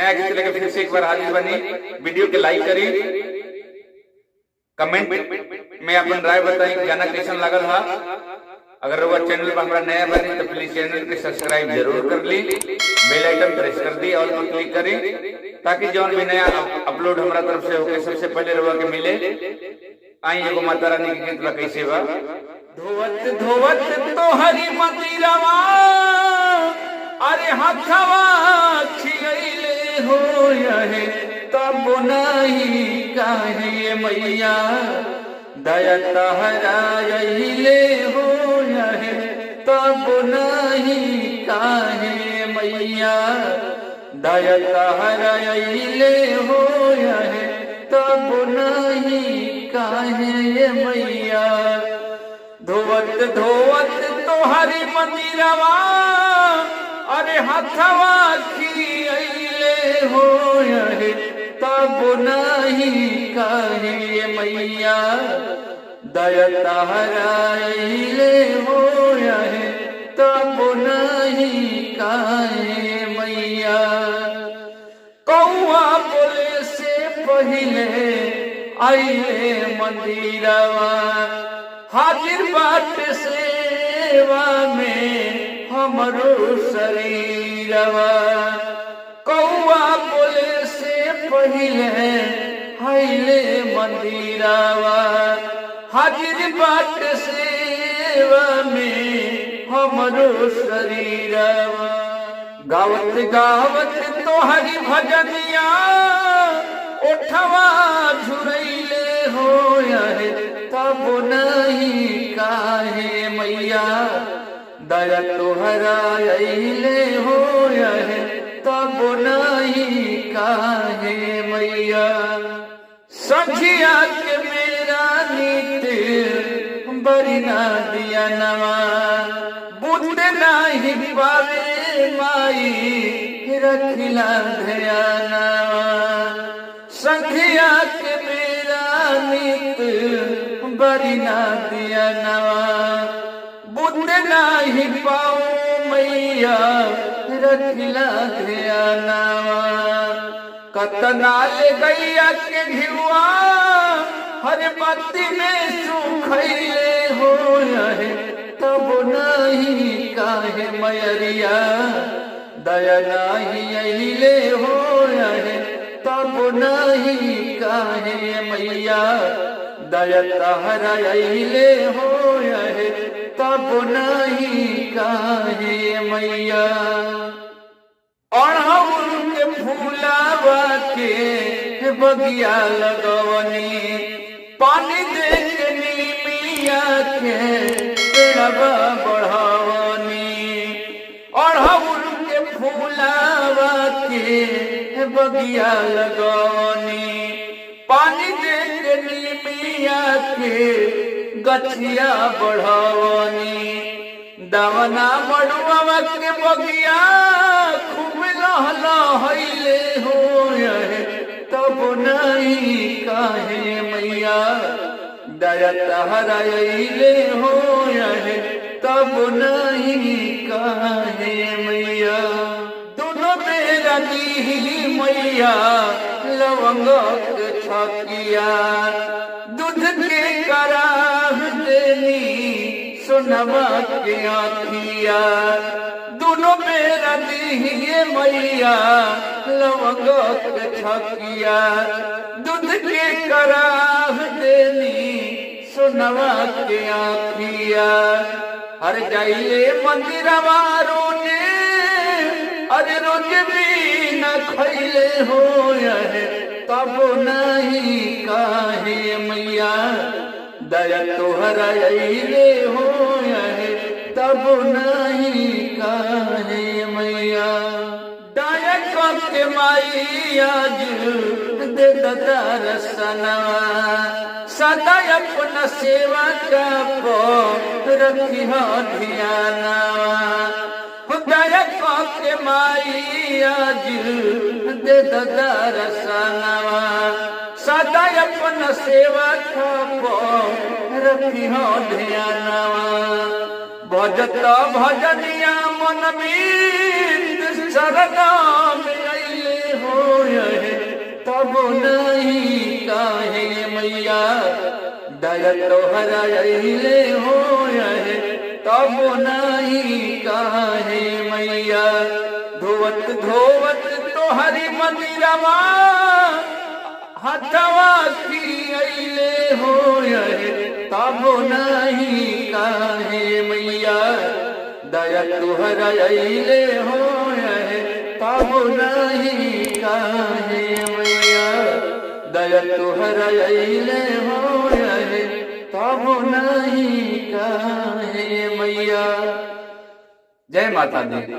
नया गीत लेके फिर से एक बार हाजिर बनी। वीडियो के लाइक करी, कमेंट में अपन राय बताई गाना कैसन लागल हा। अगर वो चैनल पर हमारा नया बनी तो प्लीज चैनल के सब्सक्राइब जरूर कर ली, बेल आइकन प्रेस कर दी और क्लिक करी ताकि जौन भी नया अपलोड हमारा तरफ से होके सबसे पहले रवा के मिले। आई एगो माता रानी के गीत बा कैसे बा। धोवत धोवत तो हरी मंदिरवा अरे हथवा खियले हो यहे तब नहीं काहे मैया दया तहराइले हो यहे तब नहीं काहे मैया दया तहराइले हो यहे तब नहीं काहे मैया। धोवत धोवत तोहरी मंदिरवा अरे हथवा खियले हो यहे तब नहीं काहे मैया दया तहराइले हो यहे तब नहीं काहे मैया। कौआ बोले से पहिले आइले मंदिरवा हाजिर बाट सेवा में हमरो शरीरवा। कौआ बोले से पहिले आइले मंदिरवा हाजिर बाट सेवा में हमरो शरीरवा। गावत गावत तोहरी भजनिया ओठवा झुरैले हो यहे तब नहीं काहे मैया दया तोहराइले हो यहे तब नहीं काहे मैया। सखिया के मेरा नीत बरी ना दिया नवा बुद्ध नहीं पावे माई रखिला ध्यानवा। सखिया के मेरा नीत बरी ना दिया नवा बुद्ध नहीं पाओ मैया रखिला ध्यानवा। कतना ले गैया के घिवा हर बत्ती में सुखैले हो यहे तब नहीं काहे मैरिया दया नहीं अइले हो यहे तब नहीं काहे मैया दया तहराइले हो यहे तब नहीं काहे मैया। अड़हुल के फूलावा के बगिया लगवनी पानी दे के नीमिया के पेड़वा बढ़ावनी। अड़हुल के फूलावा के बगिया लगवनी पानी दे के नीमिया के गछिया बढ़ावनी। दवना मड़ुआ के बगिया खूब लहलहैले हो यहे तब नहीं काहे मैया दया तहराइले हो यहे तब नहीं काहे मैया। दोनों मेरा दी मैया लवंग के छकिया दूध के कराह देनी सोनवा के आखिया। दोनों मेरा दिए मैया लवंग के छकिया दूध के कराह देनी सोनवा के आखिया। हर जाइले मंदिरवा रोने अरे रोज भी न खैले हो यहे तब नहीं काहे मैया दया तोहराइले हो यहे तब नहीं काहे मैया। दया के माई आज दे दर्शनवा सदा अपना सेवा का रखी हो ध्यानवा। दया के माई आज दे दर्शनवा सदा अपन सेवा खापो रखी हो ध्यानवा। भजत भजनिया मन में शरण में अइले हो नहीं काहे मैया दया तोहरा अइले हो है तब नहीं काहे मैया धोवत धोवत तोहरी मंदिरमा हथवा की अइले हो है तब नहीं काहे मैया दया तोहरा अइले हो है तब नहीं काहे मैया दया तोहरा अइले हो है तब नहीं काहे मैया। जय माता दी।